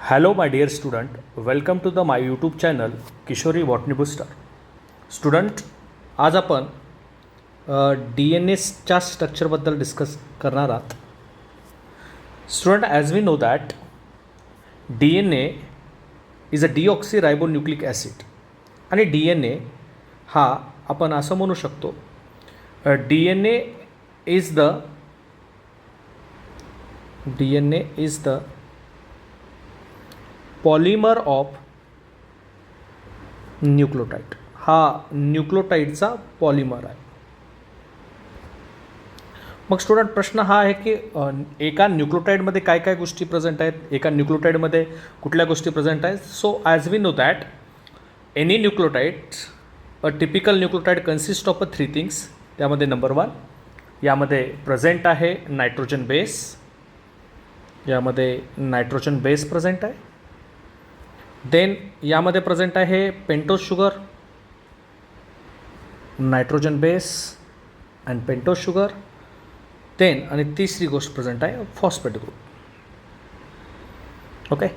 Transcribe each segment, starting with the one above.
Hello my dear student, welcome to my YouTube channel Kishori botany booster. Student, आज आपण DNAच्या स्ट्रक्चरबद्दल डिस्कस करणार आहात. Student, as we know that DNA is a deoxyribonucleic acid आणि DNA हा आपण असं म्हणू शकतो DNA is the polymer of nucleotide. हा न्यूक्लियोटाइडचा पॉलिमर आहे. मग स्टुडंट, प्रश्न हा आहे की एका न्यूक्लियोटाइडमध्ये काय काय गोष्टी प्रेझेंट आहेत, एका न्यूक्लियोटाइडमध्ये कुठल्या गोष्टी प्रेझेंट आहेत. So as we know that any nucleotide, a typical nucleotide consist of 3 things. त्यामध्ये नंबर 1 यामध्ये प्रेझेंट आहे नायट्रोजन बेस. यामध्ये नायट्रोजन बेस प्रेझेंट आहे. देन यामध्ये प्रेझेंट आहे pentose sugar, nitrogen base and pentose sugar. Then आणि तिसरी गोष्ट प्रेझेंट आहे फॉस्फेट ग्रुप. ओके,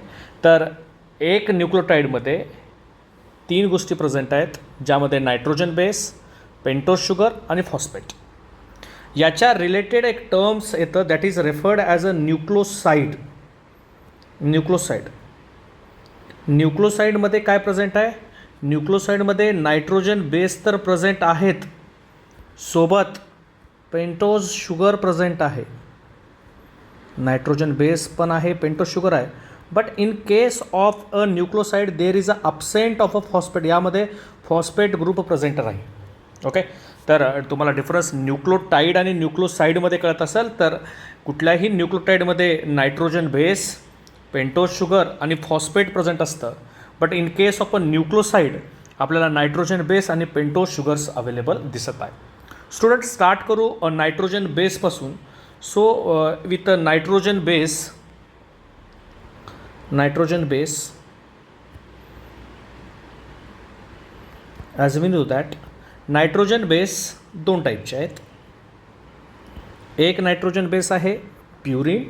तर एक न्यूक्लियोटाइडमध्ये 3 गोष्टी प्रेझेंट आहेत, ज्यामध्ये नायट्रोजन बेस, पेंटोज शुगर आणि फॉस्फेट. याच्या रिलेटेड एक टर्म्स येतं, that is referred as a nucleoside. न्यूक्लियोसाइडमध्ये काय प्रेझेंट आहे? न्यूक्लियोसाइडमध्ये नायट्रोजन बेस तर प्रेझेंट आहेत, सोबत पेंटोज शुगर प्रेझेंट आहे. नायट्रोजन बेस पण आहे, पेंटोज शुगर आहे. But in case of a nucleoside there is a absent of a phosphate. यामध्ये फॉस्फेट ग्रुप प्रेझेंट राहील. ओके, तर तुम्हाला डिफरन्स न्यूक्लियोटाइड आणि न्यूक्लियोसाइडमध्ये कळत असेल तर कुठल्याही न्यूक्लियोटाइडमध्ये नायट्रोजन बेस, पेंटोज शुगर आणि फॉस्फेट प्रेझेंट असतं. But in case of a nucleoside आपल्याला नायट्रोजन बेस आणि पेंटोज शुगर्स अवेलेबल दिसत आहे. स्टुडंट, स्टार्ट करू नायट्रोजन बेसपासून. So with nitrogen base as we know that nitrogen base 2 टाईपचे आहेत. एक नायट्रोजन बेस आहे प्युरिन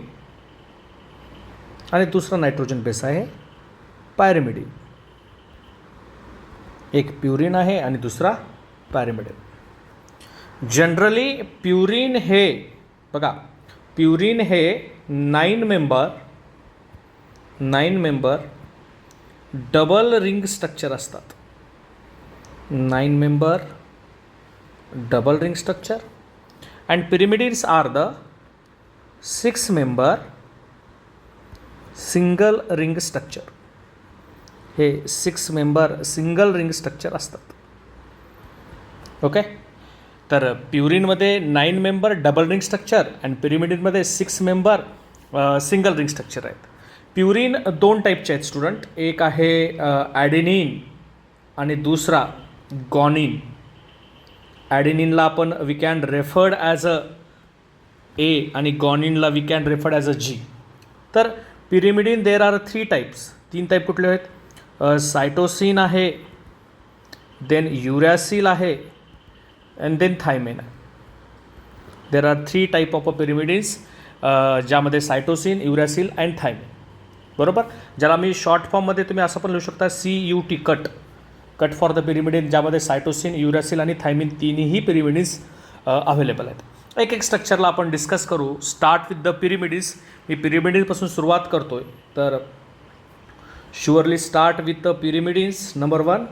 आणि दुसरा नायट्रोजन बेस आहे पायरिमिडिन. एक प्युरिन आहे आणि दुसरा पायरिमिडिन. जनरली प्युरिन हे बघा, प्युरिन हे 9 मेंबर डबल रिंग स्ट्रक्चर असतात. 9 member double ring structure and pyrimidines are the 6 member single ring structure. हे 6 मेंबर सिंगल रिंग स्ट्रक्चर असतात. ओके, तर प्युरिनमध्ये 9 member double ring structure and पिरिमिडिनमध्ये 6 मेंबर सिंगल रिंग स्ट्रक्चर आहेत. Purine 2 टाईपचे आहेत student. एक आहे ॲडेनिन आणि दुसरा गॉनिन. ॲडेनिनला आपण we can referred as a A आणि गॉनिनला we can referred as a G. तर pyrimidine there are 3 types. 3 type कुठले आहेत? सायटोसिन आहे, देन युरॅसिल आहे अँड देन थायमिन आहे. देर are 3 type of a pyrimidines, ज्यामध्ये सायटोसिन, युरॅसिल अँड थायमिन. बरोबर, ज्याला मी शॉर्ट फॉर्ममध्ये तुम्ही असं पण लिहू शकता CUT, cut for the pyrimidine, ज्यामध्ये सायटोसिन, युरॅसिल आणि थायमिन 3ही पिरिमिडिन्स अवेलेबल आहेत. एक स्ट्रक्चरला आपण डिस्कस करू. Start with the pyrimidines. मी पिरिमिडिन्सपासून सुरुवात करतोय, तर surely start with the pyrimidines. Number 1,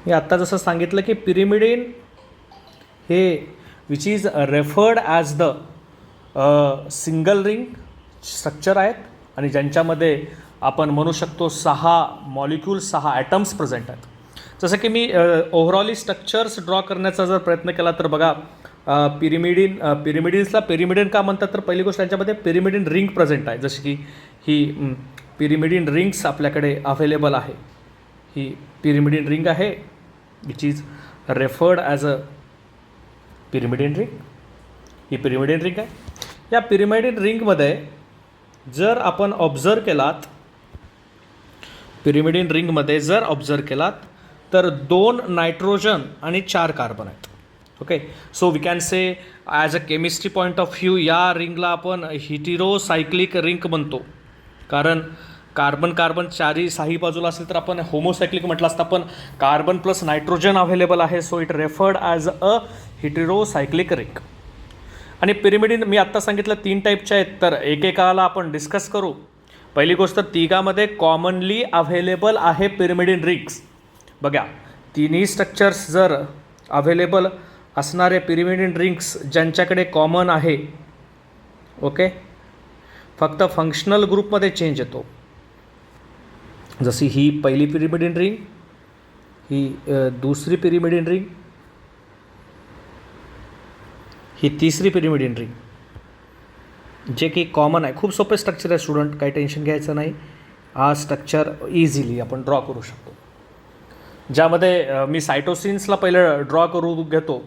मी आत्ता जसं सांगितलं की पिरिमिडिन हे which is referred as the single ring structure आहेत आणि ज्यांच्यामध्ये आपण म्हणू शकतो 6 मॉलिक्यूल्स, 6 ॲटम्स प्रेझेंट आहेत. जसं की मी ओव्हरऑली स्ट्रक्चर्स ड्रॉ करण्याचा जर प्रयत्न केला तर बघा, पिरिमिडिन्सला पिरिमिडिन का म्हणतात, तर पहिली गोष्ट त्यांच्यामध्ये पिरिमिडिन रिंग प्रेझेंट आहे. जशी की ही पिरिमिडिन रिंग्स आपल्याकडे अवेलेबल आहे. ही पिरिमिडिन रिंग आहे which is referred as a pyrimidine ring. He pyrimidine ring आहे. या पिरिमिडिन रिंगमध्ये जर आपण ऑब्झर्व केलात, पिरिमिडिन रिंगमध्ये जर ऑब्झर्व केलात तर 2 नायट्रोजन आणि 4 कार्बन आहेत. Okay, so we can say as a chemistry point of view या रिंगला आपण हिटेरोसायक्लिक रिंग म्हणतो, कारण कार्बन कार्बन चारही साही बाजूला असेल तर आपण होमोसायक्लिक म्हटलं असतं, पण कार्बन प्लस नायट्रोजन अवेलेबल आहे, so it referred as a heterocyclic ring. आणि पिरिमिडिन मी आत्ता सांगितलं 3 टाईपच्या आहेत, तर एकेकाला आपण डिस्कस करू. पहिली गोष्ट, तिघामध्ये कॉमनली अवेलेबल आहे पिरिमिडिन रिंग्स. बघा, तिन्ही स्ट्रक्चर्स जर अवेलेबल असणारे पिरिमिडिन रिंग्स ज्यांच्याकडे कॉमन आहे, ओके, फक्त फंक्शनल ग्रुपमध्ये चेंज येतो. जशी ही पहिली पिरिमिडिन रिंग, ही दुसरी पिरिमिडिन रिंग, ही तिसरी पिरिमिडिन रिंग, जे की कॉमन आहे. खूप सोपे स्ट्रक्चर आहे स्टुडंट, काही टेन्शन घ्यायचं नाही. हा स्ट्रक्चर इझिली आपण ड्रॉ करू शकतो. ज्यामध्ये मी सायटोसिन्सला पहिलं ड्रॉ करू घेतो.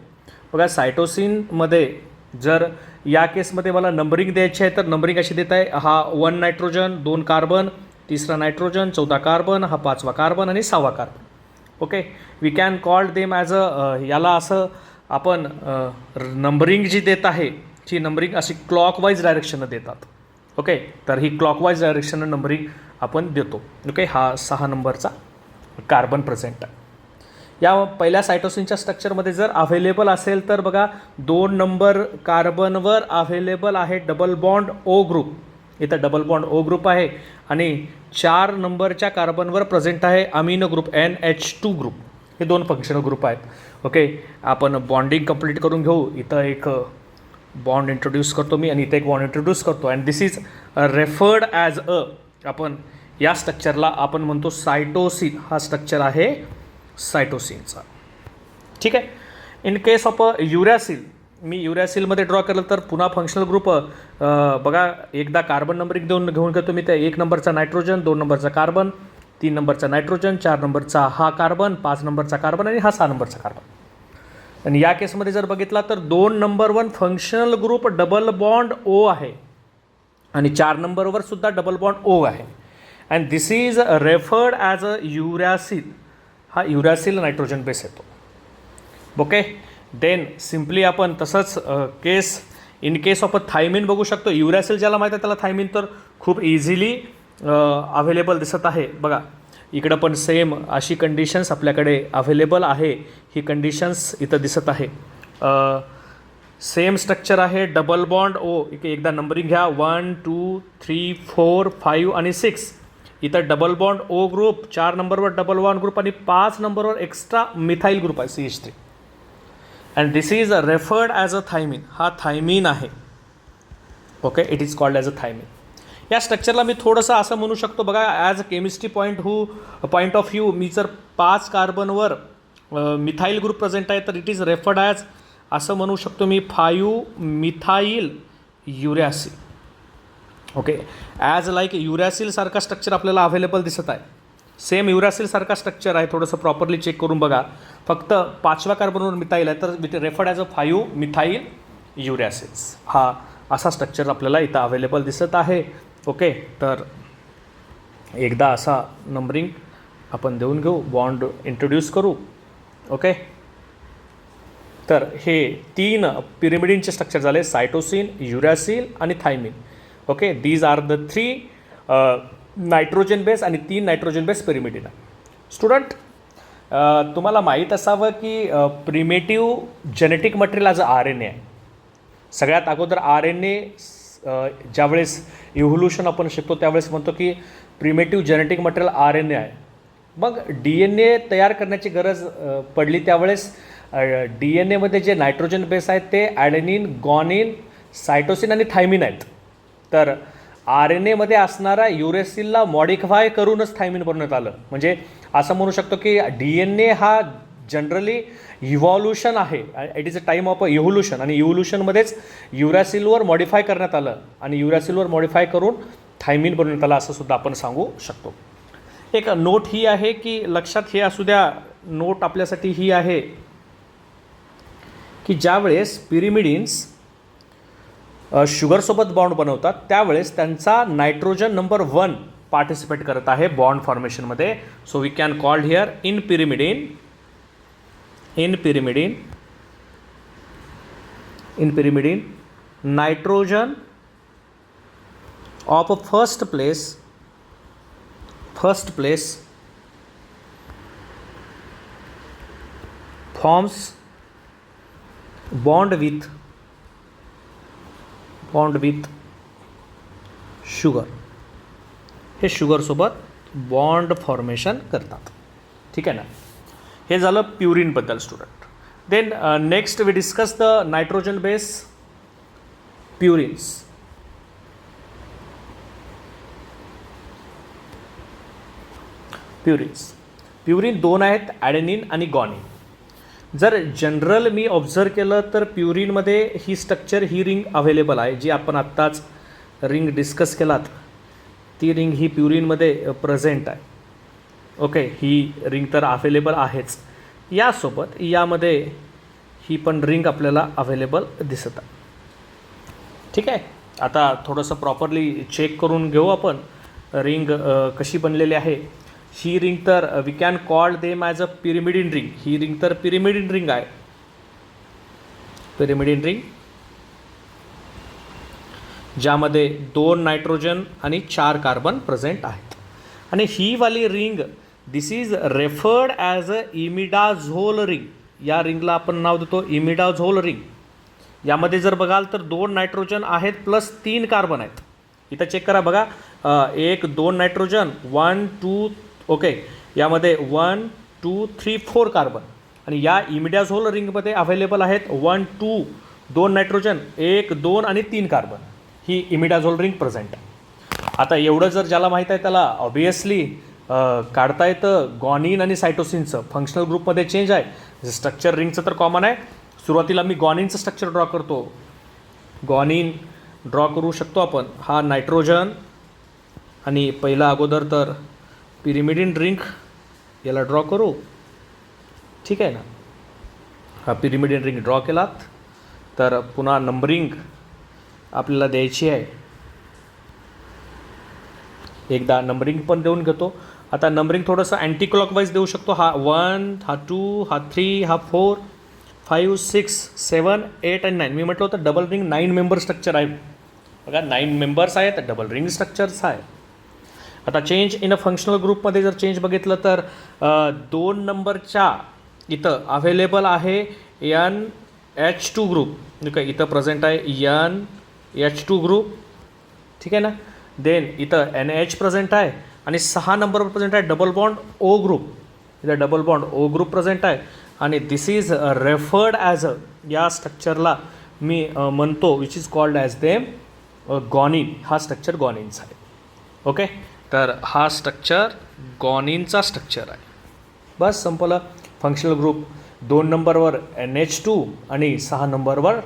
बघा, सायटोसिनमध्ये जर या केसमध्ये मला नंबरिंग द्यायची आहे तर नंबरिंग अशी देत आहे. हा 1 नायट्रोजन, 2 कार्बन, तिसरा नायट्रोजन, 4था कार्बन, हा 5वा कार्बन आणि 6वा carbon. Okay, we can call them as a, याला असं आपण नंबरिंग जी देत आहे ती नंबरिंग अशी क्लॉकवाईज डायरेक्शनं देतात. ओके, तर ही क्लॉकवाईज डायरेक्शनं नंबरिंग आपण देतो. ओके, हा 6 नंबरचा कार्बन प्रेझेंट आहे. या पहिल्या सायटोसिनच्या स्ट्रक्चरमध्ये जर अवेलेबल असेल तर बघा, 2 नंबर कार्बनवर अवेलेबल आहे डबल बॉन्ड ओ ग्रुप. इथं डबल बॉन्ड ओ ग्रुप आहे आणि 4 नंबरच्या कार्बनवर प्रेझेंट आहे अमिनो ग्रुप NH2 ग्रुप. हे 2 फंक्शनल ग्रुप आहेत. ओके, आपण बॉन्डिंग कंप्लीट करून घेऊ. इथं एक बॉन्ड इंट्रोड्यूस करतो मी आणि इथं एक बॉन्ड इंट्रोड्यूस करतो. And this is referred as अ, आपण या स्ट्रक्चरला आपण म्हणतो सायटोसिन. हा स्ट्रक्चर आहे सायटोसिनचा. ठीक आहे. इन केस ऑफ युरॅसिल, मी युरॅसिलमध्ये ड्रॉ केलं तर पुन्हा फंक्शनल ग्रुप बघा, एकदा कार्बन नंबरिंग घेऊन घेतो मी. ते 1 नंबरचा नायट्रोजन, 2 नंबरचा कार्बन, 3 नंबरचा नायट्रोजन, 4 नंबरचा हा कार्बन, 5 नंबरचा कार्बन आणि हा 6 नंबरचा कार्बन. आणि या केसमध्ये जर बघितला तर 2 नंबरवर functional group double bond O आहे आणि 4 नंबरवर सुद्धा डबल बॉन्ड ओ आहे. And this is referred as a uracil. हा युरॅसिल नायट्रोजन बेस येतो. ओके, देन सिम्पली आपण तसंच in case of a thymine बघू शकतो. युरॅसिल ज्याला माहीत आहे त्याला थायमिन तर खूप इझिली अवेलेबल दिसत आहे. बघा, इकडं पण सेम अशी कंडिशन्स आपल्याकडे अवेलेबल आहे. ही कंडिशन्स इथं दिसत आहे. सेम स्ट्रक्चर आहे, डबल बॉन्ड ओ. एकदा नंबरिंग घ्या, 1 2 3 4 5 आणि 6. इथं डबल बॉन्ड ओ ग्रुप, 4 नंबरवर डबल बॉन्ड ग्रुप आणि 5 नंबरवर एक्स्ट्रा मिथाईल ग्रुप आहे CH3. And this is referred as a thymine. हा थायमिन आहे. Okay, it is called as a thymine. या स्ट्रक्चरला मी थोडंसं असं म्हणू शकतो बघा, as a chemistry point of view, मी जर 5 कार्बनवर मिथाईल ग्रुप प्रेझेंट आहे तर इट इज रेफर्ड ॲज, असं म्हणू शकतो मी, 5 methyl uracil. Okay, as like युरॅसिलसारखा स्ट्रक्चर आपल्याला अवेलेबल दिसत आहे. सेम युरॅसिलसारखा स्ट्रक्चर आहे. थोडंसं प्रॉपरली चेक करून बघा. फक्त 5व्या कार्बनवर मिथाईल आहे तर with referred as a 5 methyl uracils. हा असा स्ट्रक्चर आपल्याला इथं अवेलेबल दिसत आहे. ओके, तर एकदा असा नंबरिंग आपण देऊन घेऊ, बॉन्ड इंट्रोड्यूस करू. ओके, तर हे 3 पिरिमिडिनचे स्ट्रक्चर झाले, सायटोसिन, युरॅसिल आणि thymine. Okay, these are the 3 nitrogen base आणि 3 नायट्रोजन बेस पिरिमिडिन आहे. स्टुडंट, तुम्हाला माहीत असावं की primitive genetic material as RNA आहे. सगळ्यात अगोदर RNA ज्यावेळेस इव्होल्युशन आपण शिकतो त्यावेळेस म्हणतो की प्रिमेटिव्ह जेनेटिक मटेरियल RNA आहे. मग DNA तयार करण्याची गरज पडली त्यावेळेस DNAमध्ये जे नायट्रोजन बेस आहेत ते ॲडेनिन, गॉनिन, सायटोसिन आणि थायमिन आहेत. तर RNAमध्ये असणारा युरॅसिलला मॉडिफाय करूनच थायमिन बनवण्यात आलं. म्हणजे असं म्हणू शकतो की DNA हा जनरली इव्हॉल्युशन आहे. It is a time of a evolution आणि इव्होल्युशनमध्येच युरॅसिलवर मॉडिफाय करण्यात आलं आणि युरॅसिलवर मॉडिफाय करून थायमिन बनवण्यात आलं असं सुद्धा आपण सांगू शकतो. एक नोट ही आहे की लक्षात हे असू द्या, नोट आपल्यासाठी ही आहे की ज्यावेळेस पिरिमिडिन्स शुगरसोबत बॉन्ड बनवतात त्यावेळेस त्यांचा नायट्रोजन नंबर 1 पार्टिसिपेट करत आहे बॉन्ड फॉर्मेशनमध्ये. So we can called here in pyrimidine in pyrimidine, nitrogen of first place forms bond with sugar. हे शुगरसोबत बॉन्ड फॉर्मेशन करतात. ठीक आहे ना. हे झालं प्युरिनबद्दल student. Then next we discuss the nitrogen base purines. Purine दोन आहेत, ॲडेनिन आणि गॉनिन. जर जनरल मी ऑब्झर्व केलं तर प्युरिनमध्ये ही स्ट्रक्चर, ही रिंग अवेलेबल आहे, जी आपण आत्ताच रिंग डिस्कस केलात ती रिंग ही प्युरिनमध्ये प्रेझेंट आहे. ओके, ही रिंग तर अवेलेबल आहेच. यासोबत यामध्ये ही पण रिंग आपल्याला अवेलेबल दिसत आहे. ठीक आहे. आता थोडंसं प्रॉपरली चेक करून घेऊ आपण रिंग कशी बनलेली आहे. ही रिंग तर we can call them as a pyrimidine ring. ही रिंग तर पिरिमिडिन रिंग आहे. पिरिमिडिन रिंग ज्यामध्ये 2 नायट्रोजन आणि 4 कार्बन प्रेझेंट आहेत. आणि ही वाली ring this is referred as a imidazole ring. या रिंगला आपण नाव देतो इमिडाझोल रिंग. यामध्ये जर बघाल तर 2 नायट्रोजन आहेत प्लस 3 कार्बन आहेत. इथं चेक करा बघा, 1 2 नायट्रोजन 1 2. ओके, यामध्ये 1 2 3 4 कार्बन. आणि या इमिडाझोल रिंगमध्ये अवेलेबल आहेत 1 2 2 नायट्रोजन 1 2 आणि 3 कार्बन. ही इमिडाझोल रिंग प्रेझेंट आहे. आता एवढं जर ज्याला माहीत आहे त्याला ऑब्वियसली काढता येतं गॉनिन आणि सायटोसिनचं. फंक्शनल ग्रुपमध्ये चेंज आहे. स्ट्रक्चर रिंगचं तर कॉमन आहे. सुरुवातीला मी गॉनिनचं स्ट्रक्चर ड्रॉ करतो. गॉनिन ड्रॉ करू शकतो आपण. हा नायट्रोजन आणि पहिला अगोदर तर पिरिमिडिन रिंग याला ड्रॉ करू. ठीक आहे ना. हा पिरिमिडिन रिंग ड्रॉ केलात तर पुन्हा नंबरिंग आपल्याला द्यायची आहे. एकदा नंबरिंग पण देऊन घेतो. आता नंबरिंग थोडंसं अँटी क्लॉकवाईज देऊ शकतो. हा 1 हा 2 हा 3 हा 4 5 6 7 8 आणि 9. मी म्हटलं होतं डबल रिंग 9 मेंबर स्ट्रक्चर आहे. बघा 9 मेंबर्स आहेत, डबल रिंग स्ट्रक्चर्स आहे. आता चेंज इन अ फंक्शनल ग्रुपमध्ये जर चेंज बघितलं तर 2 नंबरच्या इथं अवेलेबल आहे NH2 ग्रुप. ठीक आहे, इथं प्रेझेंट आहे NH2 ग्रुप. ठीक आहे ना. देन इथं NH प्रेझेंट आहे आणि 6 नंबरवर प्रेझेंट आहे डबल बॉन्ड O ग्रुप. इथं double bond O group present आहे. आणि दिस इज रेफर्ड ॲज अ, या स्ट्रक्चरला मी म्हणतो which is called as them guanine. हा स्ट्रक्चर गॉनिनचा आहे. ओके, तर हा स्ट्रक्चर गॉनिनचा स्ट्रक्चर आहे. बस संपलं. फंक्शनल ग्रुप 2 नंबरवर NH2 आणि 6 नंबरवर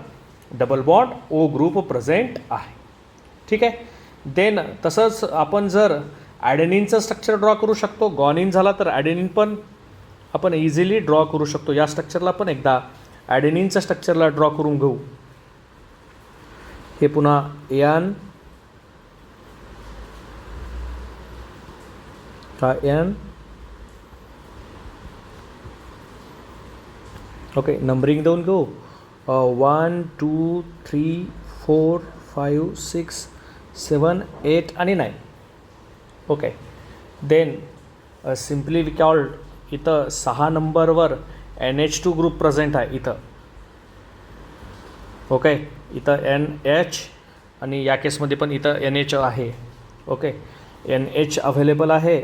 double bond O group present आहे. ठीक आहे. देन तसंच आपण जर ॲडेनिनचं स्ट्रक्चर ड्रॉ करू शकतो. गॉनिन झाला तर ॲडेनिन पण आपण इझिली ड्रॉ करू शकतो. या स्ट्रक्चरला पण एकदा ॲडेनिनच्या स्ट्रक्चरला ड्रॉ करून घेऊ. हे पुन्हा N हा N. ओके, नंबरिंग देऊन घेऊ. 1 2 3 4 5 6 7 8 आणि 9. Okay, then simply we called इथं 6 नंबरवर NH2 ग्रुप प्रेझेंट आहे इथं. ओके, इथं NH आणि या केसमध्ये पण इथं NH आहे. ओके, NH अवेलेबल आहे.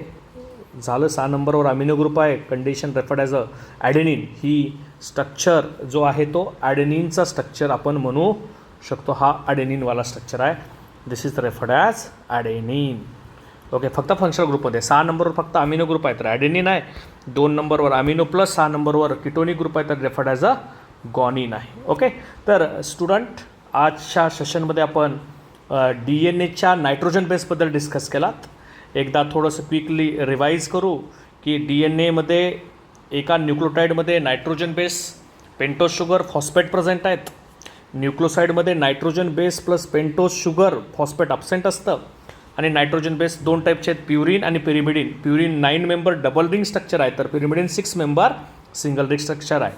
झालं. 6 नंबरवर अमिनो ग्रुप आहे. Condition referred as a adenine. ही स्ट्रक्चर जो आहे तो ॲडेनिनचा स्ट्रक्चर आपण म्हणू शकतो. हा ॲडेनिनवाला स्ट्रक्चर आहे. दिस इज रेफर्ड ॲज ॲडेनिन. ओके, फक्त फंक्शनल ग्रुपमध्ये 6 नंबरवर फक्त अमिनो ग्रुप आहे तर ॲडेनिन आहे. 2 नंबरवर अमिनो प्लस 6 नंबरवर किटोनिक ग्रुप आहे तर रेफर्ड ॲज अ गॉनिन आहे. ओके, तर स्टुडंट आजच्या सेशनमध्ये आपण DNAच्या नायट्रोजन बेसबद्दल डिस्कस केलात. एकदा थोडंसं क्विकली रिवाईज करू की DNAमध्ये एका न्यूक्लियोटाईडमध्ये nitrogen base, pentose sugar, phosphate present आहेत. न्यूक्लियोसाईडमध्ये nitrogen base plus pentose sugar, phosphate absent असतं. आणि नायट्रोजन बेस 2 टाईपचे आहेत, प्युरिन आणि pyrimidine. Purine 9 member double ring structure आहे तर pyrimidine 6 member single ring structure आहे.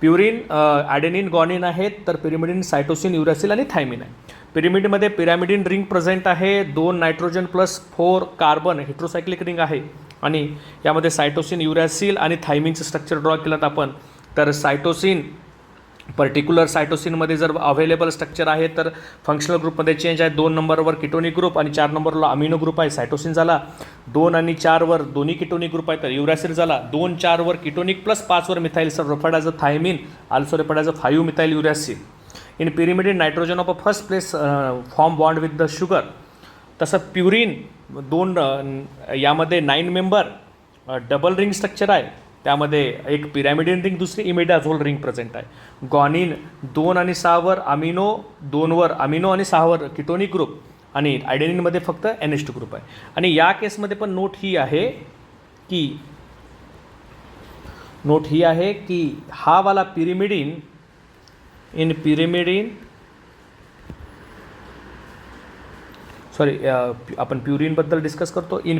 प्युरिन ॲडेनिन गॉनिन आहेत, तर पिरिमिडिन सायटोसिन युरॅसिल आणि थायमिन आहे. पिरिमिडमध्ये पिरॅमिडिन रिंग प्रेझेंट आहे, 2 nitrogen plus 4 carbon heterocyclic ring आहे आणि यामध्ये सायटोसिन युरॅसिल आणि थायमिनचं स्ट्रक्चर ड्रॉ केलं आपण. तर सायटोसिन पर्टिक्युलर सायटोसिनमध्ये जर अवेलेबल स्ट्रक्चर आहे तर फंक्शनल ग्रुपमध्ये चेंज आहे. 2 नंबरवर किटोनिक ग्रुप आणि 4 नंबरला अमिनो ग्रुप आहे सायटोसिन झाला. 2 आणि 4वर दोन्ही किटोनिक ग्रुप आहे तर युरॅसिल झाला. 2, 4वर किटोनिक प्लस 5वर methyl referred as a thymine, also referred as a 5 methyl uracil. In pyrimidine nitrogen of a first place form bond with the sugar. तसं प्युरिन 2 यामध्ये 9 मेंबर डबल रिंग स्ट्रक्चर आहे, त्यामध्ये एक पिरॅमिडिन ring दुसरी इमिडाझोल ring present आहे. Guanine 2 आणि 6वर amino, 2वर amino आणि 6वर ketonic group आणि ॲडेनिनमध्ये फक्त NH2 ग्रुप आहे. आणि या केसमध्ये पण नोट ही आहे की हा वाला पिरिमिडिन इन पिरिमिडिन सॉरी आपण प्युरिनबद्दल डिस्कस करतो. In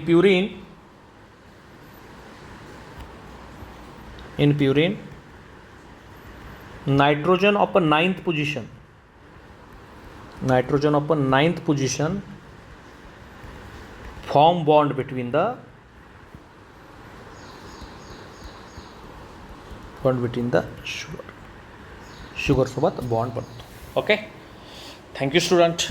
purine nitrogen of a 9th position form bond between the sugar सोबत बॉन्ड बनतो. Okay, thank you student.